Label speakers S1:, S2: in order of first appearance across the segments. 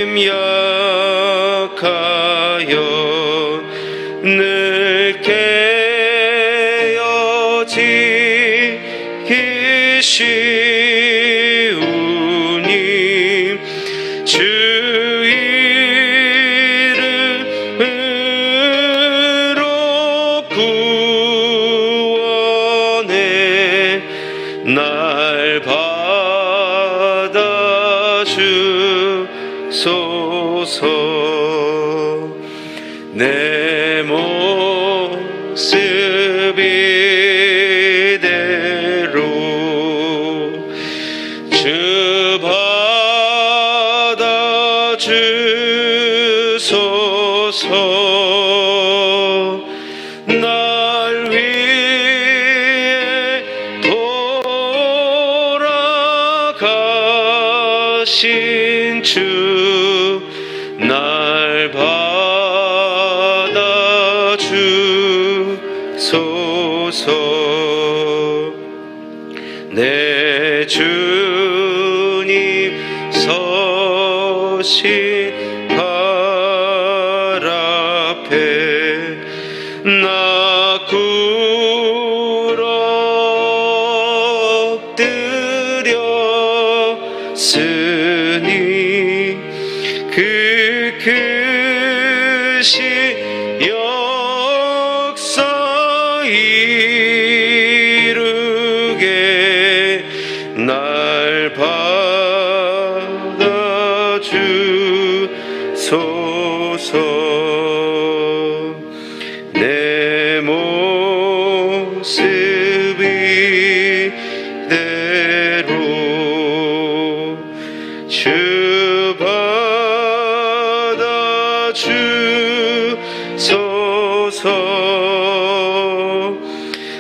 S1: 약하여 늘 깨어지기 쉬우니 주 이름으로 구원해 날 받아주소서. 내 모습 이대로 주 받아주소서. 날 위해 돌아가신 주 날 받아주소서. 내 주님 서신 발 앞에 나 구럭드렸으니 그 크신 역사 이루게 날 받아주소서. 내 모습 이대로 주 받아주소서.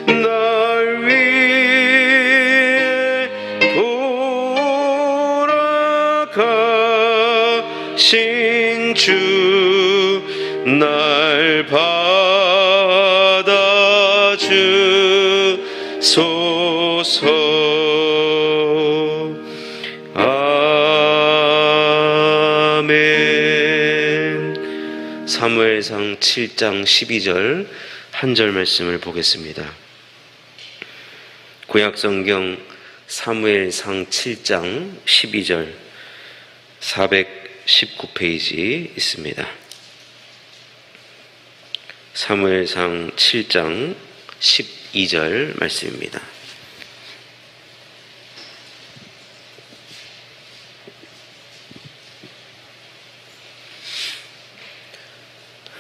S1: 날 위해 돌아가신 주 날 받아주소서. 아멘. 사무엘상 7장 12절 한 절 말씀을 보겠습니다. 구약성경 사무엘상 7장 12절 419페이지 있습니다. 사무엘상 7장 12절 말씀입니다.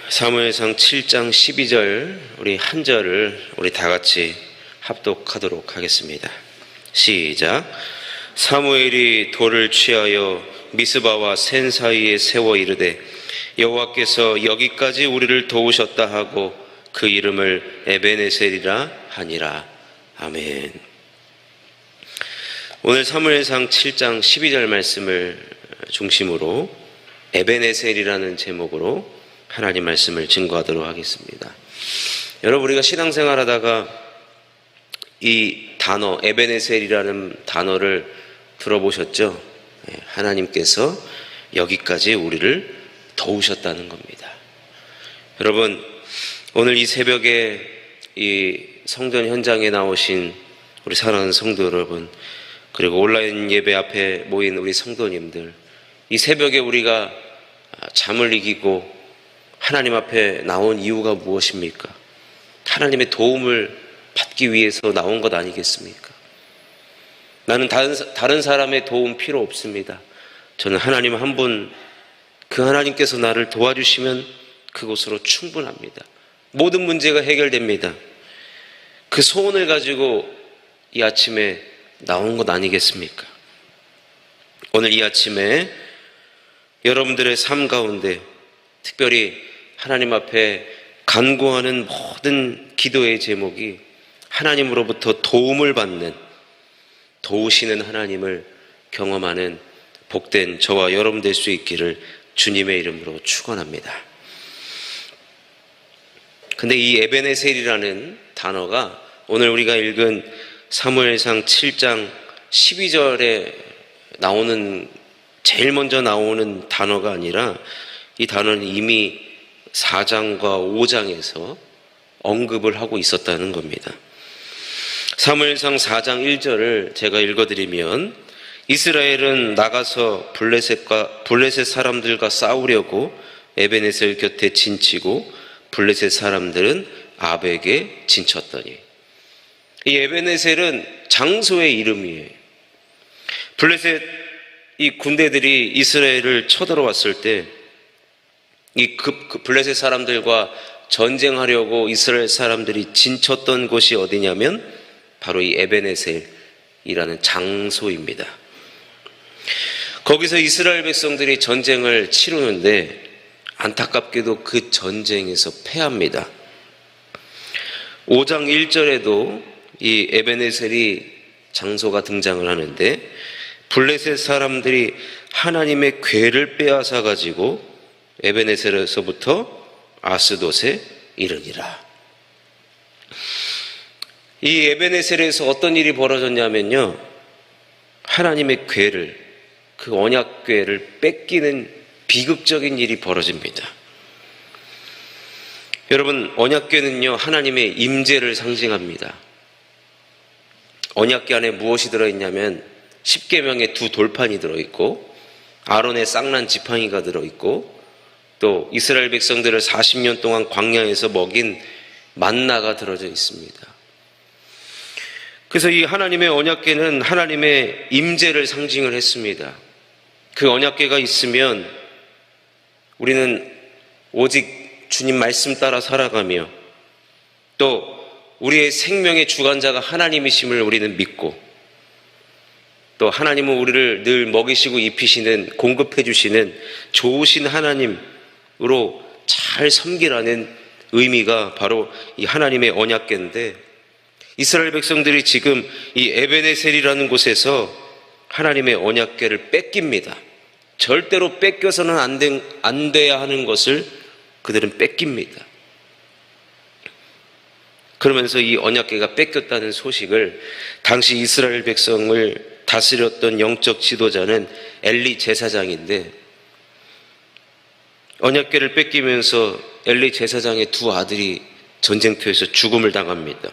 S1: 사무엘상 7장 12절 우리 한 절을 우리 다 같이 합독하도록 하겠습니다. 시작. 사무엘이 돌을 취하여 미스바와 센 사이에 세워 이르되 여호와께서 여기까지 우리를 도우셨다 하고 그 이름을 에베네셀이라 하니라. 아멘. 오늘 사무엘상 7장 12절 말씀을 중심으로 에베네셀이라는 제목으로 하나님 말씀을 증거하도록 하겠습니다. 여러분, 우리가 신앙생활하다가 이 단어 에베네셀이라는 단어를 들어보셨죠? 하나님께서 여기까지 우리를 도우셨다는 겁니다. 여러분, 오늘 이 새벽에 이 성전 현장에 나오신 우리 사랑하는 성도 여러분, 그리고 온라인 예배 앞에 모인 우리 성도님들, 이 새벽에 우리가 잠을 이기고 하나님 앞에 나온 이유가 무엇입니까? 하나님의 도움을 받기 위해서 나온 것 아니겠습니까? 나는 다른 사람의 도움 필요 없습니다. 저는 하나님 한 분, 그 하나님께서 나를 도와주시면 그것으로 충분합니다. 모든 문제가 해결됩니다. 그 소원을 가지고 이 아침에 나온 것 아니겠습니까? 오늘 이 아침에 여러분들의 삶 가운데 특별히 하나님 앞에 간구하는 모든 기도의 제목이 하나님으로부터 도움을 받는, 도우시는 하나님을 경험하는 복된 저와 여러분 될 수 있기를 주님의 이름으로 축원합니다. 근데 이 에베네셀이라는 단어가 오늘 우리가 읽은 사무엘상 7장 12절에 나오는 제일 먼저 나오는 단어가 아니라 이 단어는 이미 4장과 5장에서 언급을 하고 있었다는 겁니다. 사무엘상 4장 1절을 제가 읽어드리면, 이스라엘은 나가서 블레셋 사람들과 싸우려고 에베네셀 곁에 진치고 블레셋 사람들은 아벡에 진쳤더니. 이 에베네셀은 장소의 이름이에요. 블레셋 이 군대들이 이스라엘을 쳐들어왔을 때 이 블레셋 사람들과 전쟁하려고 이스라엘 사람들이 진쳤던 곳이 어디냐면 바로 이 에베네셀이라는 장소입니다. 거기서 이스라엘 백성들이 전쟁을 치르는데 안타깝게도 그 전쟁에서 패합니다. 5장 1절에도 이 에베네셀이 장소가 등장을 하는데, 블레셋 사람들이 하나님의 궤를 빼앗아 가지고 에베네셀에서부터 아스돗에 이르니라. 이 에베네셀에서 어떤 일이 벌어졌냐면요, 하나님의 궤를, 그 언약궤를 뺏기는 비극적인 일이 벌어집니다. 여러분, 언약궤는요 하나님의 임재를 상징합니다. 언약궤 안에 무엇이 들어있냐면 10계명의 두 돌판이 들어있고, 아론의 쌍난 지팡이가 들어있고, 또 이스라엘 백성들을 40년 동안 광야에서 먹인 만나가 들어져 있습니다. 그래서 이 하나님의 언약궤는 하나님의 임재를 상징을 했습니다. 그 언약궤가 있으면 우리는 오직 주님 말씀 따라 살아가며, 또 우리의 생명의 주관자가 하나님이심을 우리는 믿고, 또 하나님은 우리를 늘 먹이시고 입히시는, 공급해 주시는 좋으신 하나님으로 잘 섬기라는 의미가 바로 이 하나님의 언약궤인데, 이스라엘 백성들이 지금 이 에베네셀이라는 곳에서 하나님의 언약궤를 뺏깁니다. 절대로 뺏겨서는 안 돼야 하는 것을 그들은 뺏깁니다. 그러면서 이 언약궤가 뺏겼다는 소식을 당시 이스라엘 백성을 다스렸던 영적 지도자는 엘리 제사장인데, 언약궤를 뺏기면서 엘리 제사장의 두 아들이 전쟁터에서 죽음을 당합니다.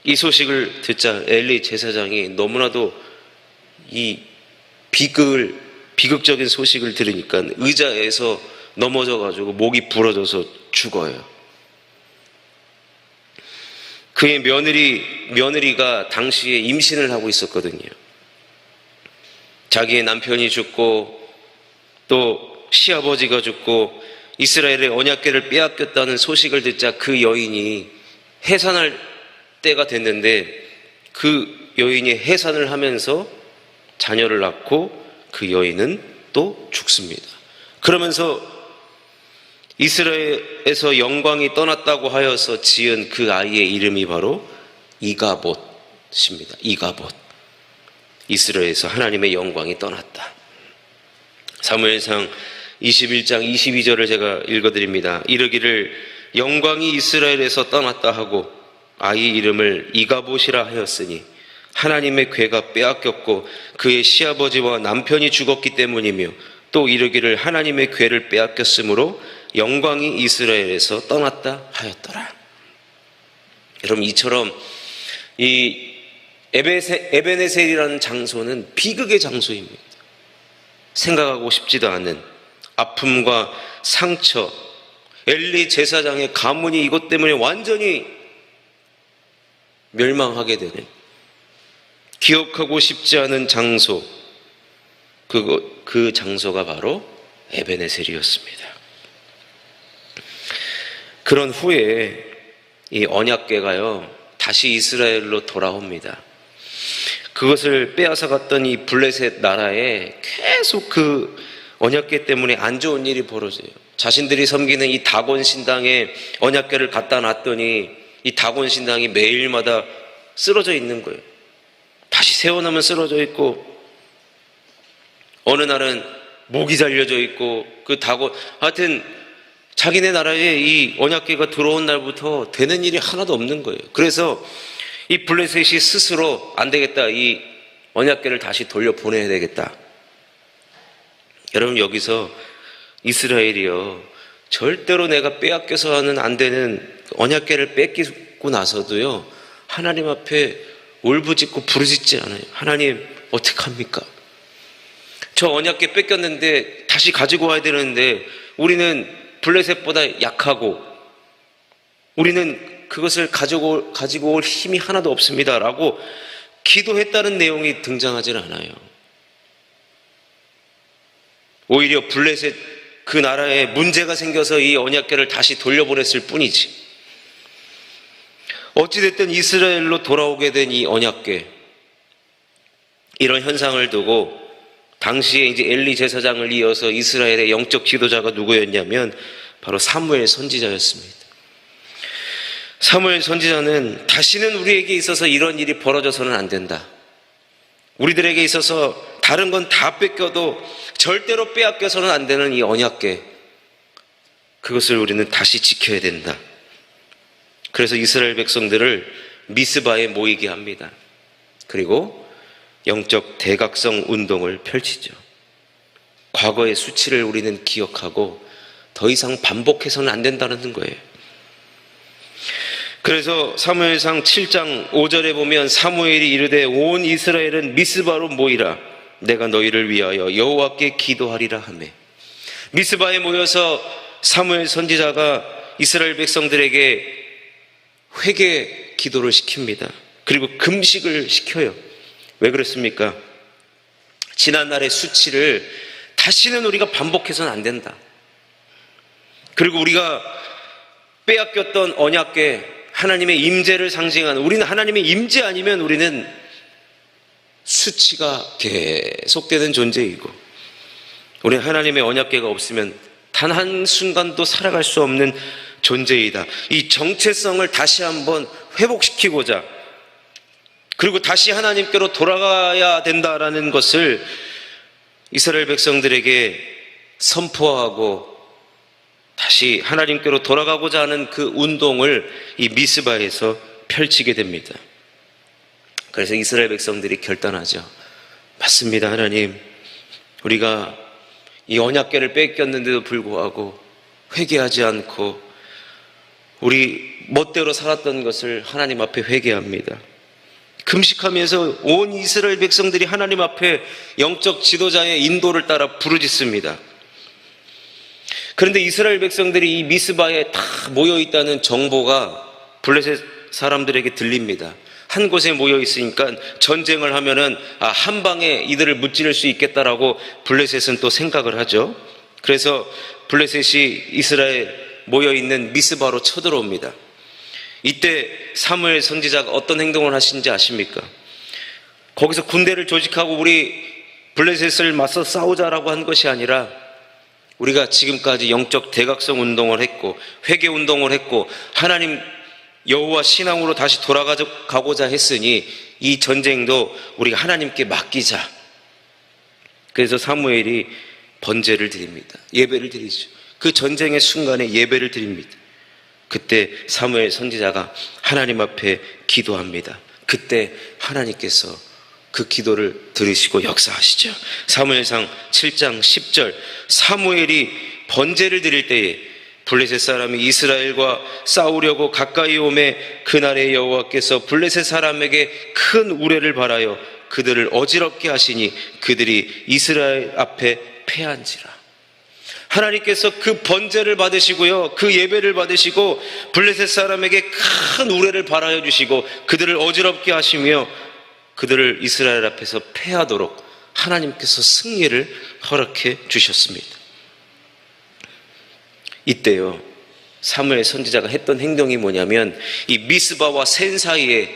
S1: 이 소식을 듣자 엘리 제사장이 너무나도 이 비극적인 소식을 들으니까 의자에서 넘어져가지고 목이 부러져서 죽어요. 그의 며느리가 당시에 임신을 하고 있었거든요. 자기의 남편이 죽고 또 시아버지가 죽고 이스라엘의 언약궤를 빼앗겼다는 소식을 듣자 그 여인이 해산할 때가 됐는데, 그 여인이 해산을 하면서 자녀를 낳고 그 여인은 또 죽습니다. 그러면서 이스라엘에서 영광이 떠났다고 하여서 지은 그 아이의 이름이 바로 이가봇입니다. 이가봇. 이스라엘에서 하나님의 영광이 떠났다. 사무엘상 21장 22절을 제가 읽어드립니다. 이르기를 영광이 이스라엘에서 떠났다 하고 아이 이름을 이가봇이라 하였으니 하나님의 궤가 빼앗겼고 그의 시아버지와 남편이 죽었기 때문이며, 또 이르기를 하나님의 궤를 빼앗겼으므로 영광이 이스라엘에서 떠났다 하였더라. 여러분, 이처럼 이 에베네셀이라는 장소는 비극의 장소입니다. 생각하고 싶지도 않은 아픔과 상처, 엘리 제사장의 가문이 이것 때문에 완전히 멸망하게 되는, 기억하고 싶지 않은 장소, 그 장소가 바로 에베네셀이었습니다. 그런 후에 이 언약궤가요 다시 이스라엘로 돌아옵니다. 그것을 빼앗아갔던 이 블레셋 나라에 계속 그 언약궤 때문에 안 좋은 일이 벌어져요. 자신들이 섬기는 이 다곤 신당에 언약궤를 갖다 놨더니 이 다곤 신당이 매일마다 쓰러져 있는 거예요. 다시 세워놓으면 쓰러져 있고, 어느 날은 목이 잘려져 있고, 그 다곤, 하여튼 자기네 나라에 이 언약궤가 들어온 날부터 되는 일이 하나도 없는 거예요. 그래서 이 블레셋이 스스로 안 되겠다, 이 언약궤를 다시 돌려보내야 되겠다, 여러분, 여기서 이스라엘이요, 절대로 내가 빼앗겨서는 안 되는 언약궤를 뺏기고 나서도요, 하나님 앞에 울부짖고 부르짖지 않아요. 하나님, 어떡합니까? 저 언약궤 뺏겼는데 다시 가지고 와야 되는데 우리는 블레셋보다 약하고 우리는 그것을 가지고 올 힘이 하나도 없습니다 라고 기도했다는 내용이 등장하지 않아요. 오히려 블레셋 그 나라에 문제가 생겨서 이 언약궤를 다시 돌려보냈을 뿐이지. 어찌됐든 이스라엘로 돌아오게 된 이 언약궤, 이런 현상을 두고 당시에 이제 엘리 제사장을 이어서 이스라엘의 영적 지도자가 누구였냐면 바로 사무엘 선지자였습니다. 사무엘 선지자는 다시는 우리에게 있어서 이런 일이 벌어져서는 안 된다. 우리들에게 있어서 다른 건 다 뺏겨도 절대로 빼앗겨서는 안 되는 이 언약궤, 그것을 우리는 다시 지켜야 된다. 그래서 이스라엘 백성들을 미스바에 모이게 합니다. 그리고 영적 대각성 운동을 펼치죠. 과거의 수치를 우리는 기억하고 더 이상 반복해서는 안 된다는 거예요. 그래서 사무엘상 7장 5절에 보면 사무엘이 이르되 온 이스라엘은 미스바로 모이라. 내가 너희를 위하여 여호와께 기도하리라 하매. 미스바에 모여서 사무엘 선지자가 이스라엘 백성들에게 회개 기도를 시킵니다. 그리고 금식을 시켜요. 왜 그렇습니까? 지난날의 수치를 다시는 우리가 반복해서는 안 된다. 그리고 우리가 빼앗겼던 언약궤, 하나님의 임재를 상징하는, 우리는 하나님의 임재 아니면 우리는 수치가 계속되는 존재이고, 우리는 하나님의 언약궤가 없으면 단 한순간도 살아갈 수 없는 존재이다. 이 정체성을 다시 한번 회복시키고자, 그리고 다시 하나님께로 돌아가야 된다라는 것을 이스라엘 백성들에게 선포하고 다시 하나님께로 돌아가고자 하는 그 운동을 이 미스바에서 펼치게 됩니다. 그래서 이스라엘 백성들이 결단하죠. 맞습니다, 하나님. 우리가 이 언약궤를 뺏겼는데도 불구하고 회개하지 않고 우리 멋대로 살았던 것을 하나님 앞에 회개합니다. 금식하면서 온 이스라엘 백성들이 하나님 앞에 영적 지도자의 인도를 따라 부르짖습니다. 그런데 이스라엘 백성들이 이 미스바에 다 모여 있다는 정보가 블레셋 사람들에게 들립니다. 한 곳에 모여 있으니까 전쟁을 하면은 한 방에 이들을 무찌를 수 있겠다라고 블레셋은 또 생각을 하죠. 그래서 블레셋이 이스라엘 모여 있는 미스바로 쳐들어옵니다. 이때 사무엘 선지자가 어떤 행동을 하신지 아십니까? 거기서 군대를 조직하고 우리 블레셋을 맞서 싸우자라고 한 것이 아니라, 우리가 지금까지 영적 대각성 운동을 했고 회개 운동을 했고 하나님 여호와 신앙으로 다시 돌아가고자 했으니 이 전쟁도 우리가 하나님께 맡기자. 그래서 사무엘이 번제를 드립니다. 예배를 드리죠. 그 전쟁의 순간에 예배를 드립니다. 그때 사무엘 선지자가 하나님 앞에 기도합니다. 그때 하나님께서 그 기도를 들으시고 역사하시죠. 사무엘상 7장 10절, 사무엘이 번제를 드릴 때에 블레셋 사람이 이스라엘과 싸우려고 가까이 오매 그날에 여호와께서 블레셋 사람에게 큰 우레를 발하여 그들을 어지럽게 하시니 그들이 이스라엘 앞에 패한지라. 하나님께서 그 번제를 받으시고요, 그 예배를 받으시고 블레셋 사람에게 큰 우레를 발하여 주시고 그들을 어지럽게 하시며 그들을 이스라엘 앞에서 패하도록 하나님께서 승리를 허락해 주셨습니다. 이때요, 사무엘 선지자가 했던 행동이 뭐냐면 이 미스바와 센 사이에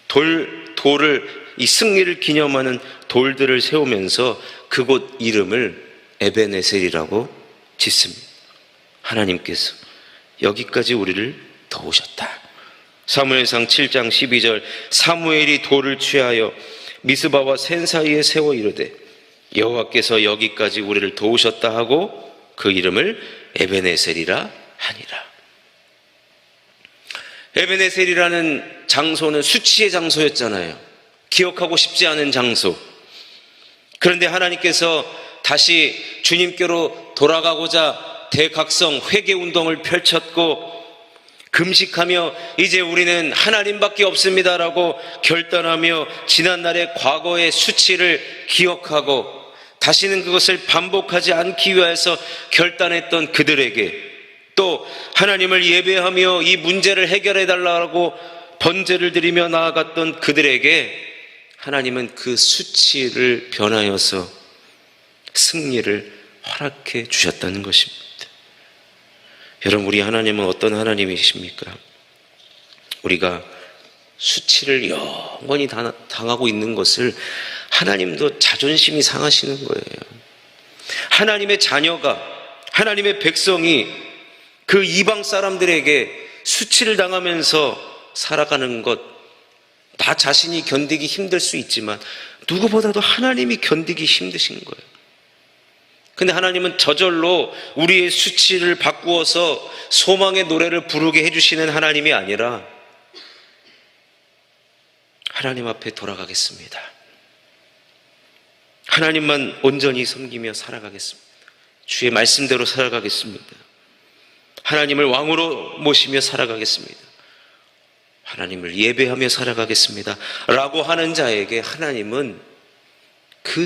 S1: 돌을, 이 승리를 기념하는 돌들을 세우면서 그곳 이름을 에베네셀이라고 짓습니다. 하나님께서 여기까지 우리를 도우셨다. 사무엘상 7장 12절, 사무엘이 돌을 취하여 미스바와 센 사이에 세워 이르되 여호와께서 여기까지 우리를 도우셨다 하고 그 이름을 에베네셀이라 하니라. 에베네셀이라는 장소는 수치의 장소였잖아요. 기억하고 싶지 않은 장소. 그런데 하나님께서 다시 주님께로 돌아가고자 대각성 회개 운동을 펼쳤고, 금식하며 이제 우리는 하나님밖에 없습니다라고 결단하며 지난날의 과거의 수치를 기억하고 다시는 그것을 반복하지 않기 위해서 결단했던 그들에게, 또 하나님을 예배하며 이 문제를 해결해 달라고 번제를 드리며 나아갔던 그들에게 하나님은 그 수치를 변하여서 승리를 허락해 주셨다는 것입니다. 여러분, 우리 하나님은 어떤 하나님이십니까? 우리가 수치를 영원히 당하고 있는 것을 하나님도 자존심이 상하시는 거예요. 하나님의 자녀가, 하나님의 백성이 그 이방 사람들에게 수치를 당하면서 살아가는 것, 나 자신이 견디기 힘들 수 있지만 누구보다도 하나님이 견디기 힘드신 거예요. 근데 하나님은 저절로 우리의 수치를 바꾸어서 소망의 노래를 부르게 해주시는 하나님이 아니라 하나님 앞에 돌아가겠습니다, 하나님만 온전히 섬기며 살아가겠습니다, 주의 말씀대로 살아가겠습니다, 하나님을 왕으로 모시며 살아가겠습니다, 하나님을 예배하며 살아가겠습니다 라고 하는 자에게 하나님은 그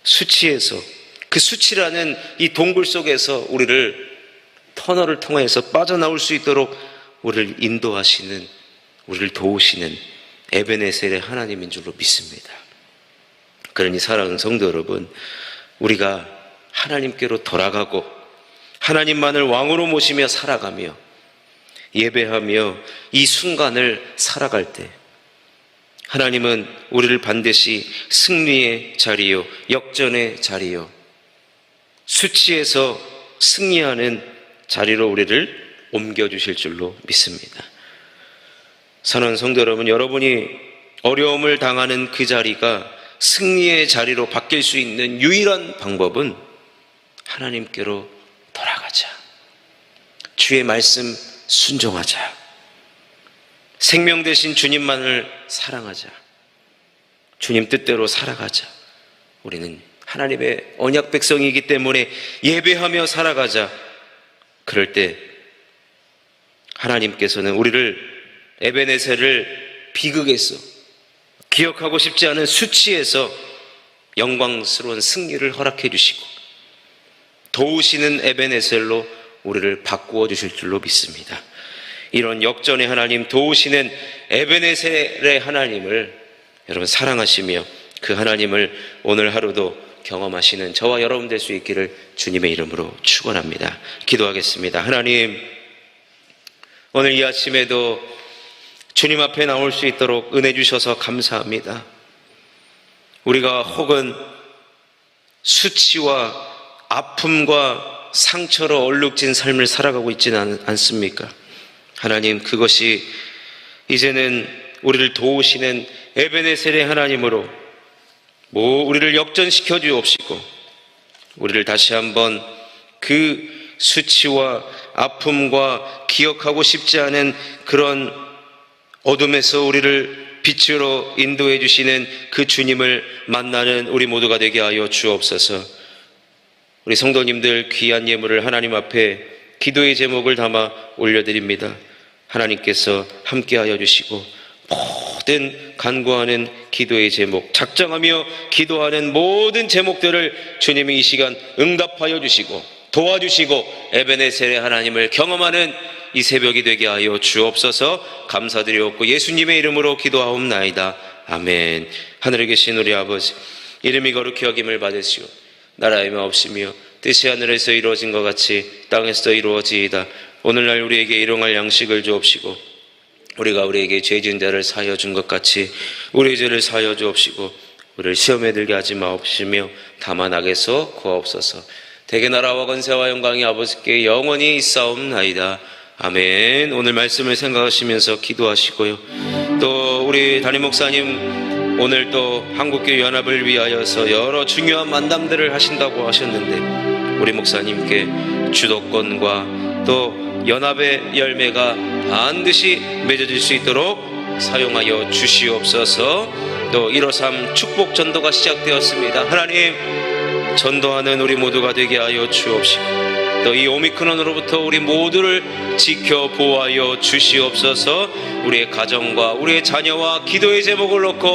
S1: 수치에서, 그 수치라는 이 동굴 속에서 우리를 터널을 통해서 빠져나올 수 있도록 우리를 인도하시는, 우리를 도우시는 에베네셀의 하나님인 줄로 믿습니다. 그러니 사랑하는 성도 여러분, 우리가 하나님께로 돌아가고 하나님만을 왕으로 모시며 살아가며 예배하며 이 순간을 살아갈 때 하나님은 우리를 반드시 승리의 자리요, 역전의 자리요, 수치에서 승리하는 자리로 우리를 옮겨주실 줄로 믿습니다. 사랑하는 성도 여러분, 여러분이 어려움을 당하는 그 자리가 승리의 자리로 바뀔 수 있는 유일한 방법은 하나님께로 돌아가자, 주의 말씀 순종하자, 생명 되신 주님만을 사랑하자, 주님 뜻대로 살아가자. 우리는 하나님의 언약 백성이기 때문에 예배하며 살아가자. 그럴 때 하나님께서는 우리를 에베네셀을 비극에서, 기억하고 싶지 않은 수치에서 영광스러운 승리를 허락해 주시고 도우시는 에베네셀로 우리를 바꾸어 주실 줄로 믿습니다. 이런 역전의 하나님, 도우시는 에베네셀의 하나님을 여러분 사랑하시며 그 하나님을 오늘 하루도 경험하시는 저와 여러분 될 수 있기를 주님의 이름으로 축원합니다. 기도하겠습니다. 하나님, 오늘 이 아침에도 주님 앞에 나올 수 있도록 은혜 주셔서 감사합니다. 우리가 혹은 수치와 아픔과 상처로 얼룩진 삶을 살아가고 있지는 않습니까? 하나님, 그것이 이제는 우리를 도우시는 에베네셀의 하나님으로 우리를 역전시켜 주옵시고 우리를 다시 한번 그 수치와 아픔과 기억하고 싶지 않은 그런 어둠에서 우리를 빛으로 인도해 주시는 그 주님을 만나는 우리 모두가 되게 하여 주옵소서. 우리 성도님들 귀한 예물을 하나님 앞에 기도의 제목을 담아 올려드립니다. 하나님께서 함께하여 주시고 모든 간구하는 기도의 제목, 작정하며 기도하는 모든 제목들을 주님이 이 시간 응답하여 주시고 도와주시고 에베네셀의 하나님을 경험하는 이 새벽이 되게 하여 주옵소서. 감사드리옵고 예수님의 이름으로 기도하옵나이다. 아멘. 하늘에 계신 우리 아버지, 이름이 거룩히 여김을 받으시오. 나라의 마옵시며 뜻이 하늘에서 이루어진 것 같이 땅에서도 이루어지이다. 오늘날 우리에게 일용할 양식을 주옵시고 우리가 우리에게 죄 지은 자를 사하여 준 것 같이 우리의 죄를 사하여 주옵시고 우리를 시험에 들게 하지 마옵시며 다만 악에서 구하옵소서. 대개 나라와 권세와 영광이 아버지께 영원히 있사옵나이다. 아멘. 오늘 말씀을 생각하시면서 기도하시고요. 또 우리 담임 목사님 오늘 또 한국교회 연합을 위하여서 여러 중요한 만남들을 하신다고 하셨는데 우리 목사님께 주도권과 또 연합의 열매가 반드시 맺어질 수 있도록 사용하여 주시옵소서. 또 153 축복 전도가 시작되었습니다. 하나님, 전도하는 우리 모두가 되게 하여 주옵시고, 또 이 오미크론으로부터 우리 모두를 지켜 보호하여 주시옵소서. 우리의 가정과 우리의 자녀와 기도의 제목을 놓고